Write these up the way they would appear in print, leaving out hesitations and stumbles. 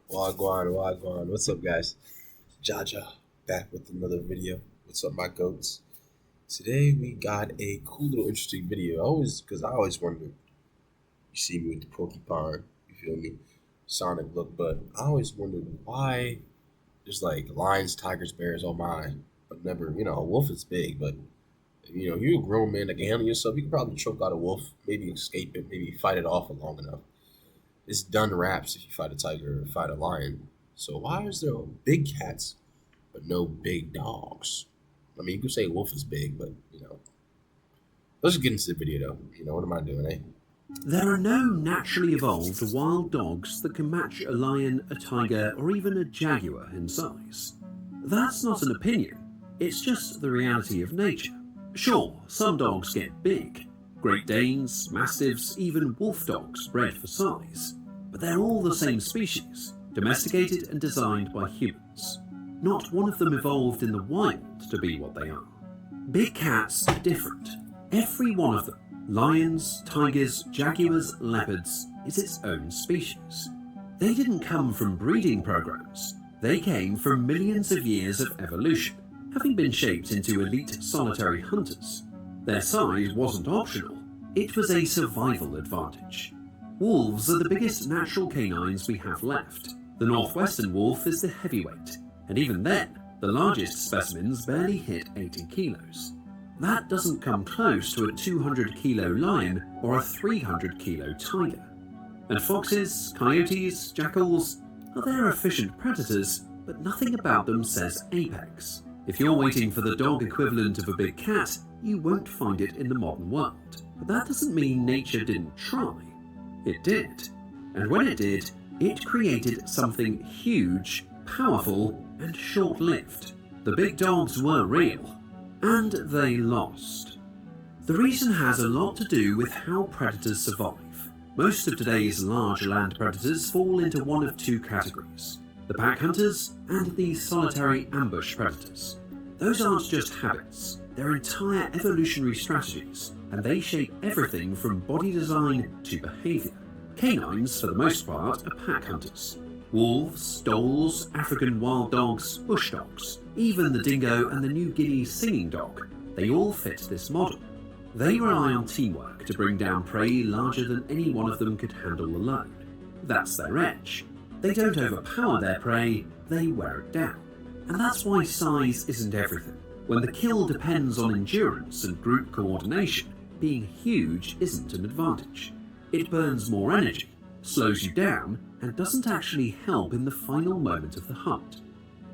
Wagwan, wagwan. What's up, guys? Jaja back with another video. What's up, my goats? Today we got a cool little interesting video. Because I always wondered, you see me with the porcupine, you feel me? Sonic look, but I always wondered why there's like lions, tigers, bears, oh my, but never, a wolf is big, but you're a grown man that can handle yourself, you can probably choke out a wolf, maybe escape it, maybe fight it off for long enough. It's done wraps if you fight a tiger or fight a lion. So why is there big cats but no big dogs? I mean, you could say wolf is big, but let's just get into the video though. What am I doing, eh? There are no naturally evolved wild dogs that can match a lion, a tiger, or even a jaguar in size. That's not an opinion, it's just the reality of nature. Sure, some dogs get big. Great Danes, Mastiffs, even wolf dogs bred for size. But they're all the same species, domesticated and designed by humans. Not one of them evolved in the wild to be what they are. Big cats are different. Every one of them, lions, tigers, jaguars, leopards, is its own species. They didn't come from breeding programs. They came from millions of years of evolution, having been shaped into elite solitary hunters. Their size wasn't optional, it was a survival advantage. Wolves are the biggest natural canines we have left. The northwestern wolf is the heavyweight, and even then, the largest specimens barely hit 80 kilos. That doesn't come close to a 200-kilo lion or a 300-kilo tiger. And foxes, coyotes, jackals, they're efficient predators, but nothing about them says apex. If you're waiting for the dog equivalent of a big cat, you won't find it in the modern world. But that doesn't mean nature didn't try. It did. And when it did, it created something huge, powerful, and short-lived. The big dogs were real, and they lost. The reason has a lot to do with how predators survive. Most of today's large land predators fall into one of two categories: the pack hunters and the solitary ambush predators. Those aren't just habits, they're entire evolutionary strategies, and they shape everything from body design to behavior. Canines, for the most part, are pack hunters. Wolves, dholes, African wild dogs, bush dogs, even the dingo and the New Guinea singing dog, they all fit this model. They rely on teamwork to bring down prey larger than any one of them could handle alone. That's their edge. They don't overpower their prey, they wear it down. And that's why size isn't everything. When the kill depends on endurance and group coordination, being huge isn't an advantage. It burns more energy, slows you down, and doesn't actually help in the final moment of the hunt.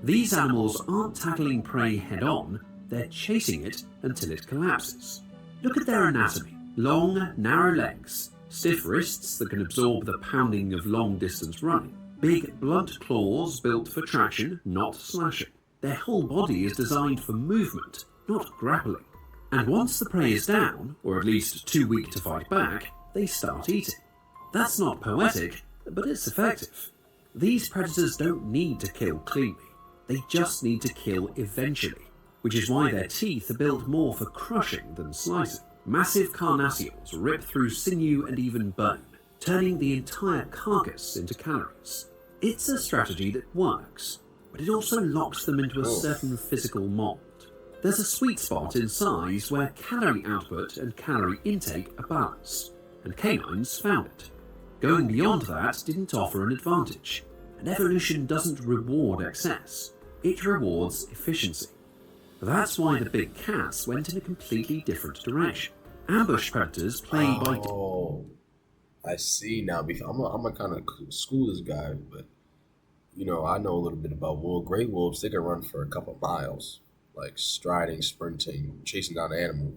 These animals aren't tackling prey head-on, they're chasing it until it collapses. Look at their anatomy. Long, narrow legs, stiff wrists that can absorb the pounding of long-distance running, big, blunt claws built for traction, not slashing. Their whole body is designed for movement, not grappling. And once the prey is down, or at least too weak to fight back, they start eating. That's not poetic, but it's effective. These predators don't need to kill cleanly, they just need to kill eventually, which is why their teeth are built more for crushing than slicing. Massive carnassials rip through sinew and even bone, turning the entire carcass into calories. It's a strategy that works, but it also locks them into a certain physical mold. There's a sweet spot in size where calorie output and calorie intake are balanced, and canines found it. Going beyond that didn't offer an advantage, and evolution doesn't reward excess, it rewards efficiency. That's why the big cats went in a completely different direction. Ambush predators play by... Oh, I see now. I'm a kind of school this guy, but I know a little bit about wolves. Gray wolves, they can run for a couple miles, like striding, sprinting, chasing down an animal,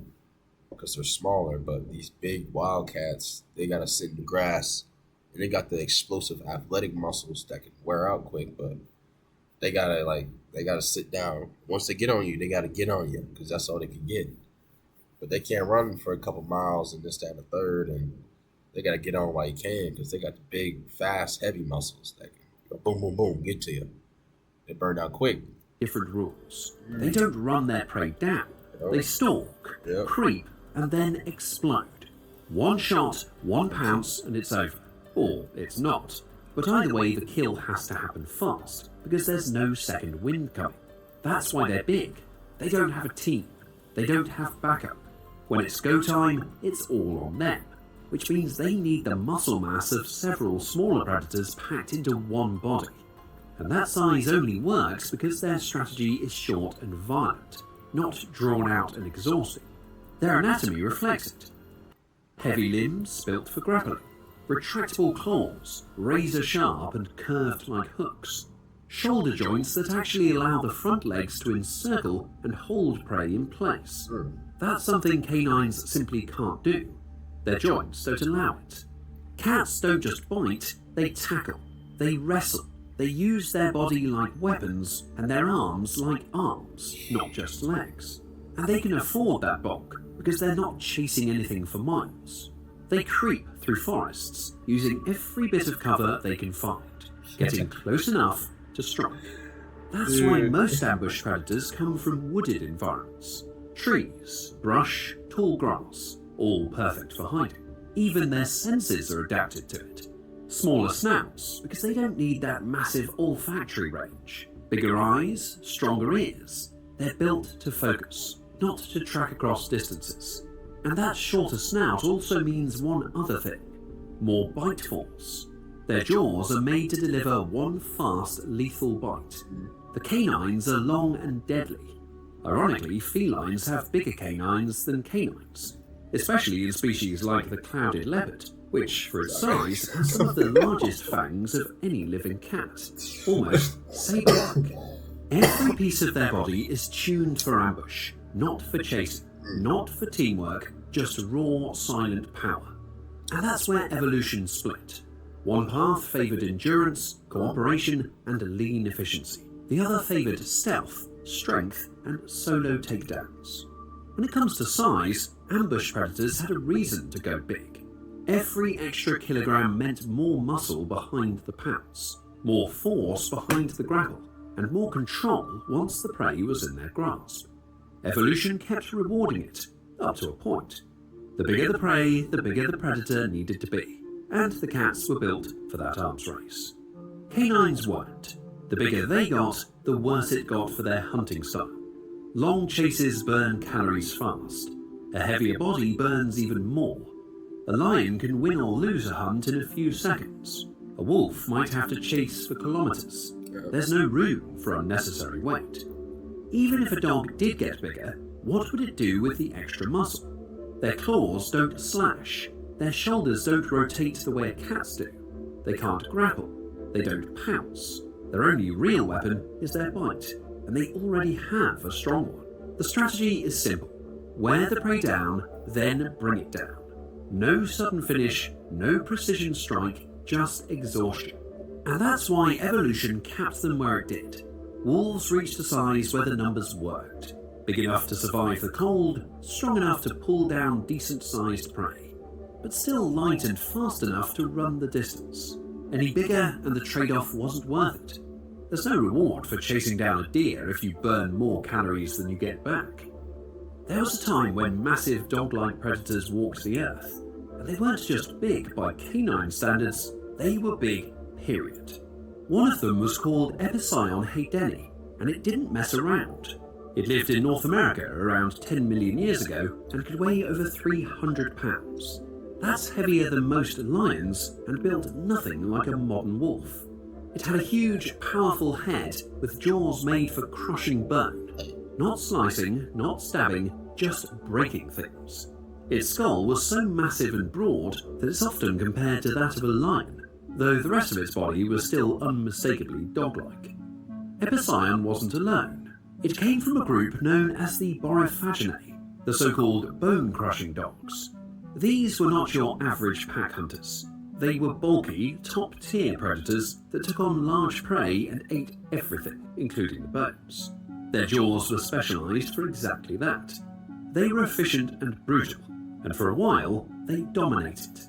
because they're smaller. But these big wildcats, they gotta sit in the grass, and they got the explosive athletic muscles that can wear out quick, but they gotta sit down. Once they get on you, they gotta get on you, because that's all they can get. But they can't run for a couple miles and this, that, and the third, and they gotta get on while you can, because they got the big, fast, heavy muscles that can go boom, boom, boom, get to you. They burn out quick. Different rules. They don't run their prey down. They stalk, creep, and then explode. One shot, one pounce, and it's over. Or it's not. But either way, the kill has to happen fast, because there's no second wind coming. That's why they're big. They don't have a team. They don't have backup. When it's go time, it's all on them, which means they need the muscle mass of several smaller predators packed into one body. And that size only works because their strategy is short and violent, not drawn out and exhausting. Their anatomy reflects it. Heavy limbs built for grappling, retractable claws, razor sharp and curved like hooks, shoulder joints that actually allow the front legs to encircle and hold prey in place. That's something canines simply can't do. Their joints don't allow it. Cats don't just bite, they tackle, they wrestle, they use their body like weapons and their arms like arms, not just legs. And they can afford that bulk because they're not chasing anything for miles. They creep through forests, using every bit of cover they can find, getting close enough to strike. That's why most ambush predators come from wooded environments. Trees, brush, tall grass, all perfect for hiding. Even their senses are adapted to it. Smaller snouts, because they don't need that massive olfactory range. Bigger eyes, stronger ears. They're built to focus, not to track across distances. And that shorter snout also means one other thing: more bite force. Their jaws are made to deliver one fast, lethal bite. The canines are long and deadly. Ironically, felines have bigger canines than canines, especially in species like the clouded leopard, which, for its size, has some of the largest fangs of any living cat, almost saber-like. Every piece of their body is tuned for ambush, not for chasing, not for teamwork, just raw, silent power. And that's where evolution split. One path favoured endurance, cooperation, and lean efficiency. The other favoured stealth, strength, and solo takedowns. When it comes to size, ambush predators had a reason to go big. Every extra kilogram meant more muscle behind the pounce, more force behind the grapple, and more control once the prey was in their grasp. Evolution kept rewarding it, up to a point. The bigger the prey, the bigger the predator needed to be, and the cats were built for that arms race. Canines weren't. The bigger they got, the worse it got for their hunting style. Long chases burn calories fast. A heavier body burns even more. A lion can win or lose a hunt in a few seconds. A wolf might have to chase for kilometers. There's no room for unnecessary weight. Even if a dog did get bigger, what would it do with the extra muscle? Their claws don't slash. Their shoulders don't rotate the way cats do. They can't grapple. They don't pounce. Their only real weapon is their bite, and they already have a strong one. The strategy is simple. Wear the prey down, then bring it down. No sudden finish, no precision strike, just exhaustion. And that's why evolution capped them where it did. Wolves reached a size where the numbers worked. Big enough to survive the cold, strong enough to pull down decent-sized prey, but still light and fast enough to run the distance. Any bigger and the trade-off wasn't worth it. There's no reward for chasing down a deer if you burn more calories than you get back. There was a time when massive dog-like predators walked the earth, and they weren't just big by canine standards, they were big, period. One of them was called Epicyon haydeni, and it didn't mess around. It lived in North America around 10 million years ago and could weigh over 300 pounds. That's heavier than most lions and built nothing like a modern wolf. It had a huge, powerful head with jaws made for crushing bone. Not slicing, not stabbing, just breaking things. Its skull was so massive and broad that it's often compared to that of a lion, though the rest of its body was still unmistakably dog-like. Epicyon wasn't alone. It came from a group known as the Borophaginae, the so-called bone-crushing dogs. These were not your average pack hunters. They were bulky, top-tier predators that took on large prey and ate everything, including the bones. Their jaws were specialised for exactly that. They were efficient and brutal, and for a while, they dominated.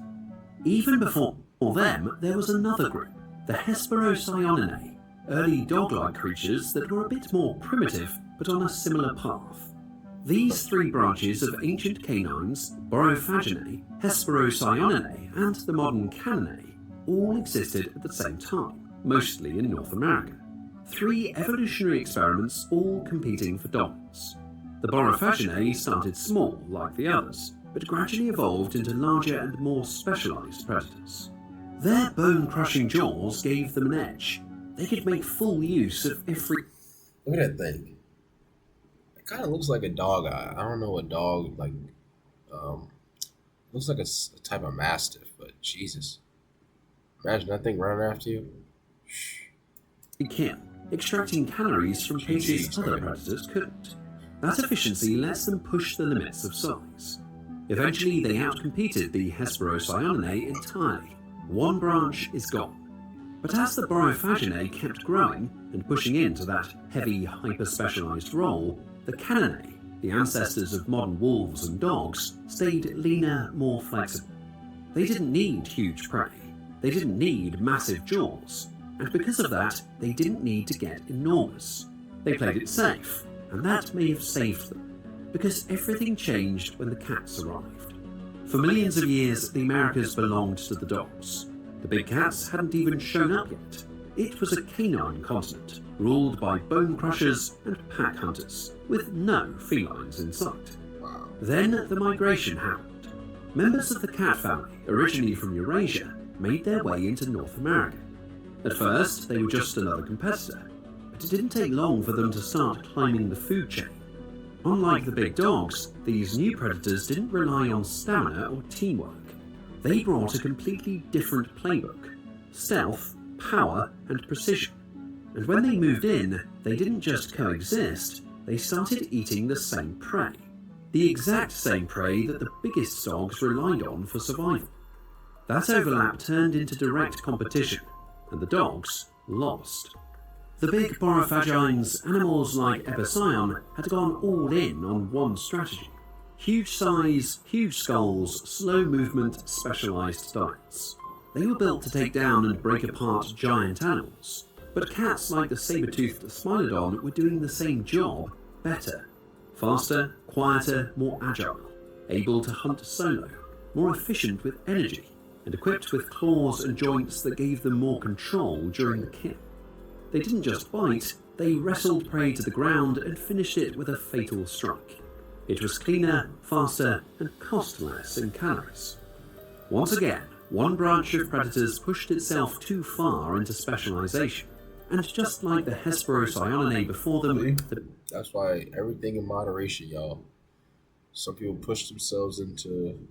Even before them, there was another group, the Hesperocyaninae, early dog-like creatures that were a bit more primitive, but on a similar path. These three branches of ancient canines, Borophaginae, Hesperocyaninae, and the modern Caninae, all existed at the same time, mostly in North America. 3 evolutionary experiments all competing for dominance. The Borophaginae started small, like the others, but gradually evolved into larger and more specialized predators. Their bone-crushing jaws gave them an edge. They could make full use of every... Look at that thing. It kind of looks like a dog eye. I don't know what dog, like, looks like a type of mastiff, but Jesus. Imagine that thing running after you. kill, extracting calories from cases other predators couldn't. That efficiency lets them push the limits of size. Eventually, they outcompeted the Hesperocyaninae entirely. One branch is gone. But as the Borophaginae kept growing and pushing into that heavy, hyper-specialized role, the Caninae, the ancestors of modern wolves and dogs, stayed leaner, more flexible. They didn't need huge prey. They didn't need massive jaws. And because of that, they didn't need to get enormous. They played it safe, and that may have saved them, because everything changed when the cats arrived. For millions of years, the Americas belonged to the dogs. The big cats hadn't even shown up yet. It was a canine continent, ruled by bone crushers and pack hunters, with no felines in sight. Then the migration happened. Members of the cat family, originally from Eurasia, made their way into North America. At first, they were just another competitor, but it didn't take long for them to start climbing the food chain. Unlike the big dogs, these new predators didn't rely on stamina or teamwork. They brought a completely different playbook: stealth, power, and precision. And when they moved in, they didn't just coexist, they started eating the same prey. The exact same prey that the biggest dogs relied on for survival. That overlap turned into direct competition, and the dogs lost. The big Borophagines, animals like Epicyon, had gone all in on one strategy. Huge size, huge skulls, slow movement, specialized diets. They were built to take down and break apart giant animals, but cats like the saber-toothed Smilodon were doing the same job better. Faster, quieter, more agile, able to hunt solo, more efficient with energy, and equipped with claws and joints that gave them more control during the kill. They didn't just bite, they wrestled prey to the ground and finished it with a fatal strike. It was cleaner, faster, and cost less in calories. Once again, one branch of predators pushed itself too far into specialization, and just like the Hesperocyaninae before them... That's why everything in moderation, y'all. Some people push themselves into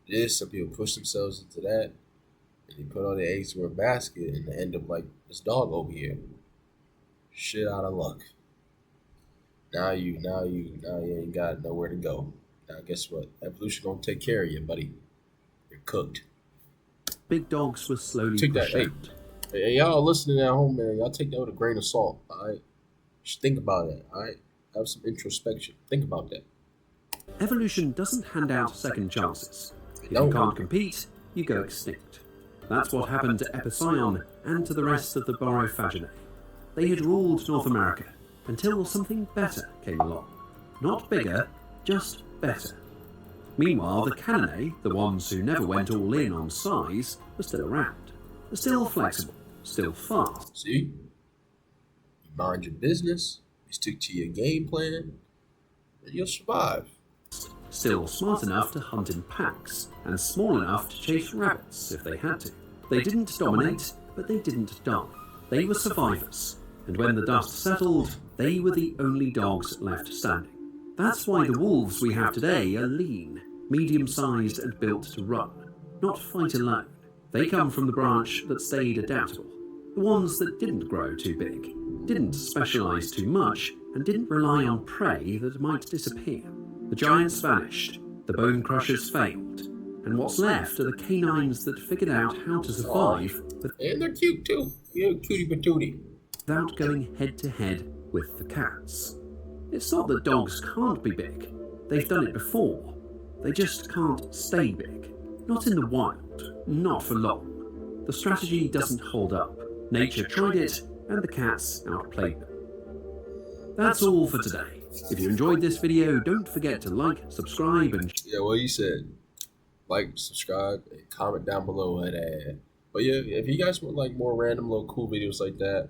this, some people push themselves into that, and they put all their eggs in a basket and they end up like this dog over here. Shit out of luck. Now you ain't got nowhere to go. Now guess what? Evolution gonna take care of you, buddy. You're cooked. Big dogs were slowly Take that. pushed out. Hey, y'all listening at home, man. Y'all take that with a grain of salt. All right. Just think about it. All right. Have some introspection. Think about that. Evolution doesn't hand out second chances. If you can't compete, you go extinct. That's what happened to Epicyon and to the rest of the Borophaginae. They had ruled North America until something better came along. Not bigger, just better. Meanwhile, the Caninae, the ones who never went all in on size, were still around. They're still flexible, still fast. See? You mind your business, you stick to your game plan, and you'll survive. Still smart enough to hunt in packs, and small enough to chase rabbits if they had to. They didn't dominate, but they didn't die. They were survivors, and when the dust settled, they were the only dogs left standing. That's why the wolves we have today are lean, medium-sized and built to run, not fight alone. They come from the branch that stayed adaptable, the ones that didn't grow too big, didn't specialize too much, and didn't rely on prey that might disappear. The giants vanished, the bone crushers failed, and what's left are the canines that figured out how to survive and they're cute too. You're cutie patootie. Without going head-to-head with the cats. It's not that dogs can't be big. They've done it before. They just can't stay big. Not in the wild. Not for long. The strategy doesn't hold up. Nature tried it, and the cats outplayed them. That's all for today. If you enjoyed this video, don't forget to like, subscribe, and... Yeah, what you said. Like, subscribe, and comment down below and But yeah, if you guys want like more random little cool videos like that,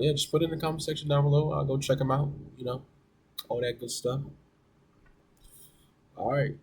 yeah, just put it in the comment section down below. I'll go check them out. You know, all that good stuff. All right.